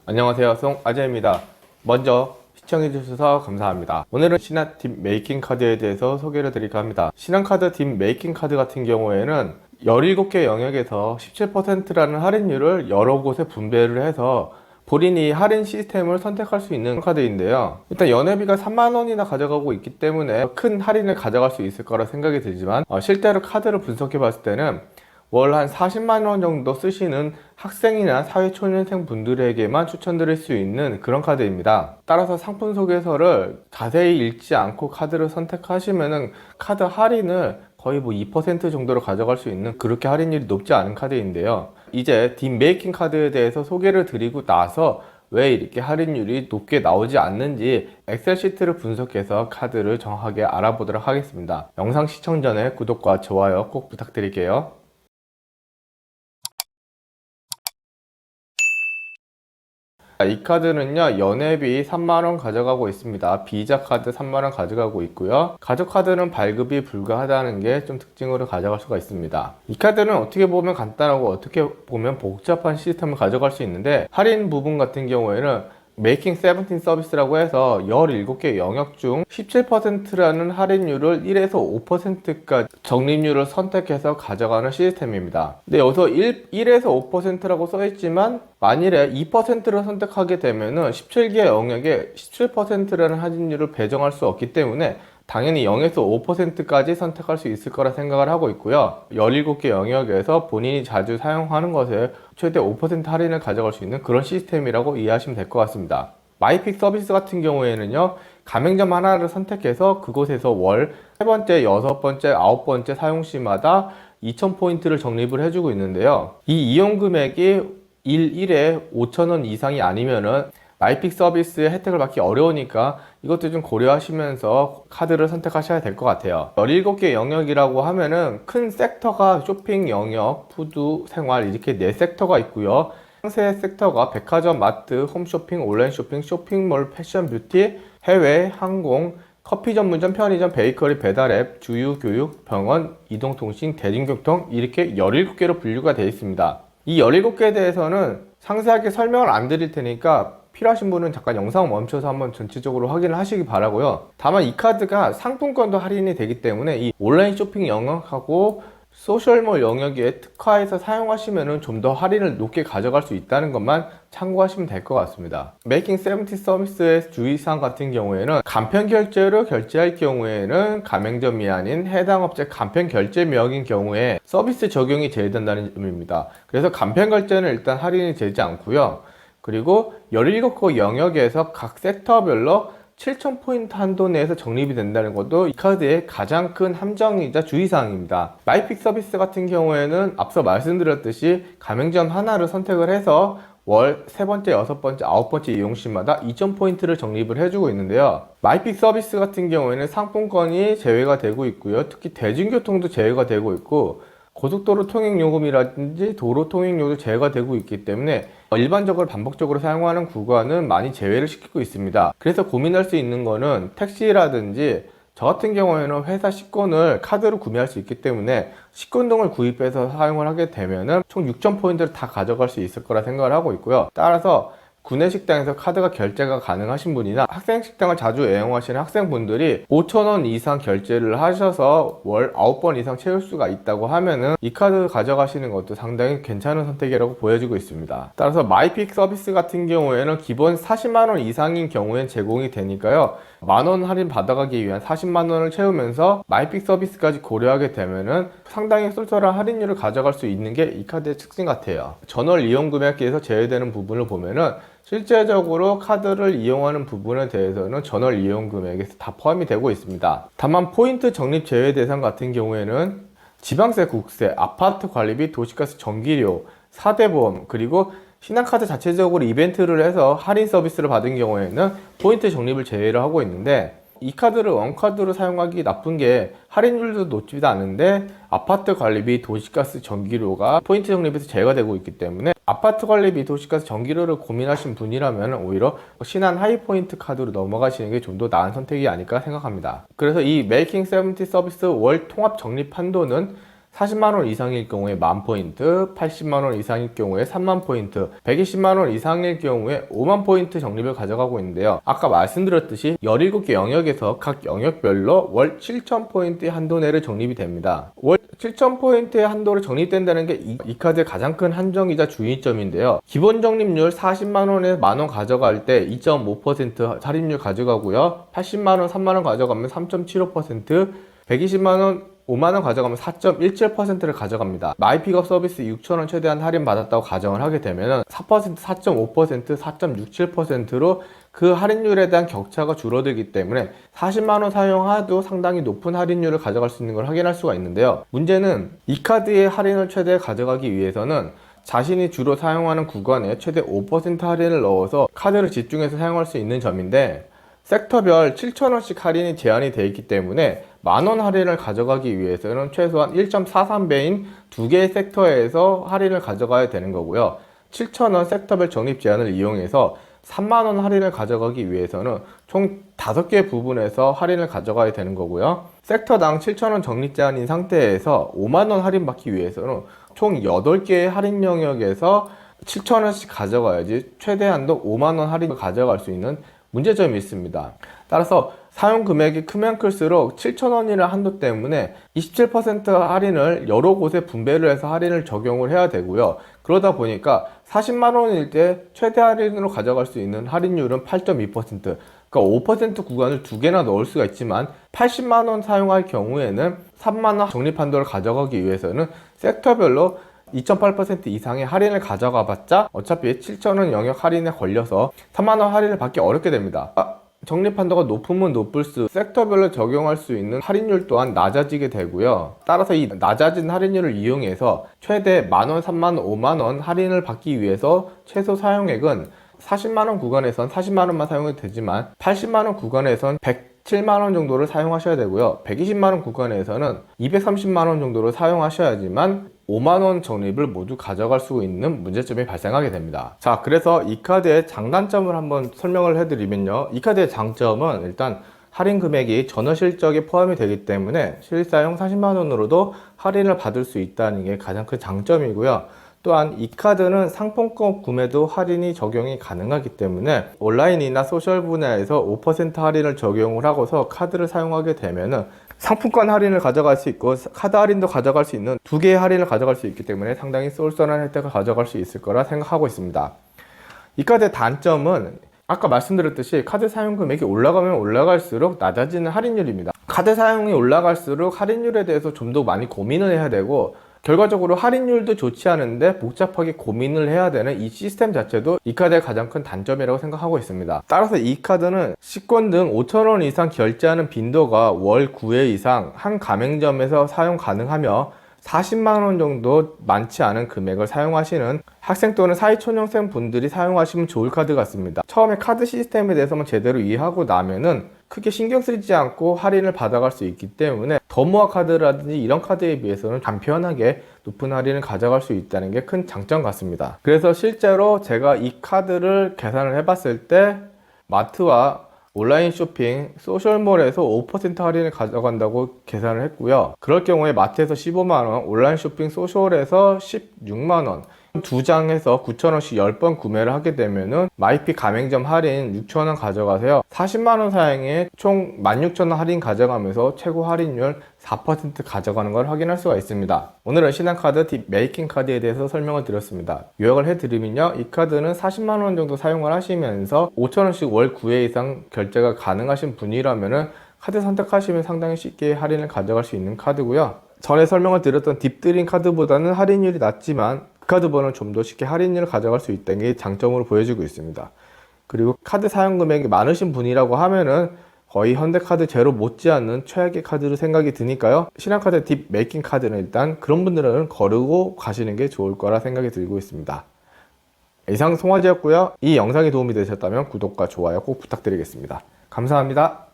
안녕하세요, 송아재입니다. 먼저 시청해주셔서 감사합니다. 오늘은 신한팀 메이킹 카드에 대해서 소개를 드릴까 합니다. 신한카드 팀 메이킹 카드 같은 경우에는 17개 영역에서 17%라는 할인율을 여러 곳에 분배를 해서 본인이 할인 시스템을 선택할 수 있는 카드인데요. 일단 연회비가 3만원이나 가져가고 있기 때문에 큰 할인을 가져갈 수 있을 거라 생각이 들지만 실제로 카드를 분석해 봤을 때는 월 한 40만원 정도 쓰시는 학생이나 사회초년생 분들에게만 추천드릴 수 있는 그런 카드입니다. 따라서 상품 소개서를 자세히 읽지 않고 카드를 선택하시면은 카드 할인을 거의 2% 정도로 가져갈 수 있는, 그렇게 할인율이 높지 않은 카드인데요. 이제 딥 메이킹 카드에 대해서 소개를 드리고 나서 왜 이렇게 할인율이 높게 나오지 않는지 엑셀 시트를 분석해서 카드를 정확하게 알아보도록 하겠습니다. 영상 시청 전에 구독과 좋아요 꼭 부탁드릴게요. 이 카드는요, 연회비 3만원 가져가고 있습니다. 비자 카드 3만원 가져가고 있고요. 가족 카드는 발급이 불가하다는 게 좀 특징으로 가져갈 수가 있습니다. 이 카드는 어떻게 보면 간단하고 어떻게 보면 복잡한 시스템을 가져갈 수 있는데, 할인 부분 같은 경우에는 메이킹 17 서비스라고 해서 17개 영역 중 17%라는 할인율을 1에서 5%까지 적립률을 선택해서 가져가는 시스템입니다. 근데 여기서 1에서 5%라고 써있지만 만일에 2%를 선택하게 되면은 17개 영역에 17%라는 할인율을 배정할 수 없기 때문에 당연히 0에서 5%까지 선택할 수 있을 거라 생각을 하고 있고요. 17개 영역에서 본인이 자주 사용하는 것에 최대 5% 할인을 가져갈 수 있는 그런 시스템이라고 이해하시면 될 것 같습니다. 마이픽 서비스 같은 경우에는요, 가맹점 하나를 선택해서 그곳에서 월 3번째, 6번째, 9번째 사용 시마다 2000포인트를 적립을 해주고 있는데요. 이 이용 금액이 1일에 5,000원 이상이 아니면은 마이픽 서비스의 혜택을 받기 어려우니까 이것도 좀 고려하시면서 카드를 선택하셔야 될 것 같아요. 17개 영역이라고 하면은 큰 섹터가 쇼핑 영역, 푸드, 생활 이렇게 4섹터가 있고요. 상세 섹터가 백화점, 마트, 홈쇼핑, 온라인 쇼핑, 쇼핑몰, 패션, 뷰티, 해외, 항공, 커피 전문점, 편의점, 베이커리, 배달앱, 주유, 교육, 병원, 이동통신, 대중교통 이렇게 17개로 분류가 되어 있습니다. 이 17개에 대해서는 상세하게 설명을 안 드릴 테니까 필요하신 분은 잠깐 영상 멈춰서 한번 전체적으로 확인을 하시기 바라고요. 다만 이 카드가 상품권도 할인이 되기 때문에 이 온라인 쇼핑 영역하고 소셜몰 영역에 특화해서 사용하시면 좀 더 할인을 높게 가져갈 수 있다는 것만 참고하시면 될 것 같습니다. 메이킹 70 서비스의 주의사항 같은 경우에는 간편 결제로 결제할 경우에는 가맹점이 아닌 해당 업체 간편 결제명인 경우에 서비스 적용이 제외된다는 점입니다. 그래서 간편 결제는 일단 할인이 되지 않고요. 그리고 17개 영역에서 각 섹터별로 7,000포인트 한도 내에서 적립이 된다는 것도 이 카드의 가장 큰 함정이자 주의사항입니다. 마이픽 서비스 같은 경우에는 앞서 말씀드렸듯이 가맹점 하나를 선택을 해서 월 3번째, 6번째, 9번째 이용 시마다 2,000포인트를 적립을 해주고 있는데요. 마이픽 서비스 같은 경우에는 상품권이 제외가 되고 있고요. 특히 대중교통도 제외가 되고 있고 고속도로 통행요금이라든지 도로 통행료도 제외가 되고 있기 때문에 일반적으로 반복적으로 사용하는 구간은 많이 제외를 시키고 있습니다. 그래서 고민할 수 있는 거는 택시라든지 저 같은 경우에는 회사 식권을 카드로 구매할 수 있기 때문에 식권등을 구입해서 사용을 하게 되면은 총 6,000포인트를 다 가져갈 수 있을 거라 생각을 하고 있고요. 따라서 구내식당에서 카드가 결제가 가능하신 분이나 학생식당을 자주 애용하시는 학생분들이 5,000원 이상 결제를 하셔서 월 9번 이상 채울 수가 있다고 하면은 이 카드 가져가시는 것도 상당히 괜찮은 선택이라고 보여지고 있습니다. 따라서 마이픽 서비스 같은 경우에는 기본 40만원 이상인 경우엔 제공이 되니까요. 만원 할인 받아가기 위한 40만원을 채우면서 마이픽 서비스까지 고려하게 되면은 상당히 쏠쏠한 할인율을 가져갈 수 있는 게 이 카드의 특징 같아요. 전월 이용 금액에서 제외되는 부분을 보면은 실제적으로 카드를 이용하는 부분에 대해서는 전월 이용 금액에서 다 포함이 되고 있습니다. 다만 포인트 적립 제외 대상 같은 경우에는 지방세, 국세, 아파트 관리비, 도시가스, 전기료, 4대 보험, 그리고 신한카드 자체적으로 이벤트를 해서 할인 서비스를 받은 경우에는 포인트 적립을 제외를 하고 있는데, 이 카드를 원카드로 사용하기 나쁜 게 할인율도 높지도 않은데 아파트 관리비, 도시가스, 전기료가 포인트 적립에서 제외가 되고 있기 때문에 아파트 관리비, 도시가스, 전기료를 고민하신 분이라면 오히려 신한 하이포인트 카드로 넘어가시는 게 좀 더 나은 선택이 아닐까 생각합니다. 그래서 이 메이킹 70 서비스 월 통합 적립 한도는 40만원 이상일 경우에 10,000포인트, 80만원 이상일 경우에 30,000포인트, 120만원 이상일 경우에 50,000포인트 적립을 가져가고 있는데요. 아까 말씀드렸듯이 17개 영역에서 각 영역별로 월 7,000포인트의 한도 내로 적립이 됩니다. 월 7,000포인트의 한도로 적립된다는 게 이 카드의 가장 큰 한정이자 주의점인데요. 기본 적립률 40만원에 만원 가져갈 때 2.5% 할인율 가져가고요. 80만원, 3만원 가져가면 3.75%, 120만원 5만원 가져가면 4.17%를 가져갑니다. 마이픽업 서비스 6,000원 최대한 할인 받았다고 가정을 하게 되면 4%, 4.5%, 4.67%로 그 할인율에 대한 격차가 줄어들기 때문에 40만원 사용해도 상당히 높은 할인율을 가져갈 수 있는 걸 확인할 수가 있는데요. 문제는 이 카드의 할인을 최대 가져가기 위해서는 자신이 주로 사용하는 구간에 최대 5% 할인을 넣어서 카드를 집중해서 사용할 수 있는 점인데, 섹터별 7,000원씩 할인이 제한이 되어 있기 때문에 만원 할인을 가져가기 위해서는 최소한 1.43배인 두 개의 섹터에서 할인을 가져가야 되는 거고요. 7,000원 섹터별 적립 제한을 이용해서 3만원 할인을 가져가기 위해서는 총 5개 부분에서 할인을 가져가야 되는 거고요. 섹터당 7,000원 적립 제한인 상태에서 5만원 할인 받기 위해서는 총 8개의 할인 영역에서 7,000원씩 가져가야지 최대한도 5만원 할인을 가져갈 수 있는 문제점이 있습니다. 따라서 사용 금액이 크면 클수록 7,000원이라는 한도 때문에 27% 할인을 여러 곳에 분배를 해서 할인을 적용을 해야 되고요. 그러다 보니까 40만원일 때 최대 할인으로 가져갈 수 있는 할인율은 8.2%, 그러니까 5% 구간을 두 개나 넣을 수가 있지만 80만원 사용할 경우에는 3만원 적립 한도를 가져가기 위해서는 섹터별로 2.8% 이상의 할인을 가져가 봤자 어차피 7,000원 영역 할인에 걸려서 3만원 할인을 받기 어렵게 됩니다. 적립 한도가 높으면 높을수록 섹터별로 적용할 수 있는 할인율 또한 낮아지게 되고요. 따라서 이 낮아진 할인율을 이용해서 최대 만원, 3만원, 5만원 할인을 받기 위해서 최소 사용액은 40만원 구간에선 40만원만 사용해도 되지만 80만원 구간에선 107만원 정도를 사용하셔야 되고요. 120만원 구간에서는 230만원 정도를 사용하셔야지만 5만원 적립을 모두 가져갈 수 있는 문제점이 발생하게 됩니다. 자, 그래서 이 카드의 장단점을 한번 설명을 해드리면요. 이 카드의 장점은 일단 할인 금액이 전월 실적에 포함이 되기 때문에 실사용 40만원으로도 할인을 받을 수 있다는 게 가장 큰 장점이고요. 또한 이 카드는 상품권 구매도 할인이 적용이 가능하기 때문에 온라인이나 소셜 분야에서 5% 할인을 적용을 하고서 카드를 사용하게 되면은 상품권 할인을 가져갈 수 있고 카드 할인도 가져갈 수 있는 두 개의 할인을 가져갈 수 있기 때문에 상당히 쏠쏠한 혜택을 가져갈 수 있을 거라 생각하고 있습니다. 이 카드의 단점은 아까 말씀드렸듯이 카드 사용 금액이 올라가면 올라갈수록 낮아지는 할인율입니다. 카드 사용이 올라갈수록 할인율에 대해서 좀 더 많이 고민을 해야 되고, 결과적으로 할인율도 좋지 않은데 복잡하게 고민을 해야 되는 이 시스템 자체도 이 카드의 가장 큰 단점이라고 생각하고 있습니다. 따라서 이 카드는 식권 등 5,000원 이상 결제하는 빈도가 월 9회 이상 한 가맹점에서 사용 가능하며 40만원 정도 많지 않은 금액을 사용하시는 학생 또는 사회초년생 분들이 사용하시면 좋을 카드 같습니다. 처음에 카드 시스템에 대해서만 제대로 이해하고 나면은 크게 신경 쓰지 않고 할인을 받아갈 수 있기 때문에 더모아 카드라든지 이런 카드에 비해서는 간편하게 높은 할인을 가져갈 수 있다는 게 큰 장점 같습니다. 그래서 실제로 제가 이 카드를 계산을 해봤을 때 마트와 온라인 쇼핑, 소셜몰에서 5% 할인을 가져간다고 계산을 했고요. 그럴 경우에 마트에서 15만원, 온라인 쇼핑 소셜에서 16만원, 두 장에서 9,000원씩 10번 구매를 하게 되면은 마이픽 가맹점 할인 6,000원 가져가세요. 40만원 사용에 총 16,000원 할인 가져가면서 최고 할인율 4% 가져가는 걸 확인할 수가 있습니다. 오늘은 신한카드 딥 메이킹 카드에 대해서 설명을 드렸습니다. 요약을 해드리면요, 이 카드는 40만원 정도 사용을 하시면서 5,000원씩 월 9회 이상 결제가 가능하신 분이라면은 카드 선택하시면 상당히 쉽게 할인을 가져갈 수 있는 카드고요. 전에 설명을 드렸던 딥드림 카드보다는 할인율이 낮지만 그 카드보다는 좀 더 쉽게 할인율을 가져갈 수 있다는 게 장점으로 보여지고 있습니다. 그리고 카드 사용 금액이 많으신 분이라고 하면은 거의 현대카드 제로 못지않는 최악의 카드로 생각이 드니까요. 신한카드 딥 메이킹 카드는 일단 그런 분들은 거르고 가시는 게 좋을 거라 생각이 들고 있습니다. 이상 송화지였고요. 이 영상이 도움이 되셨다면 구독과 좋아요 꼭 부탁드리겠습니다. 감사합니다.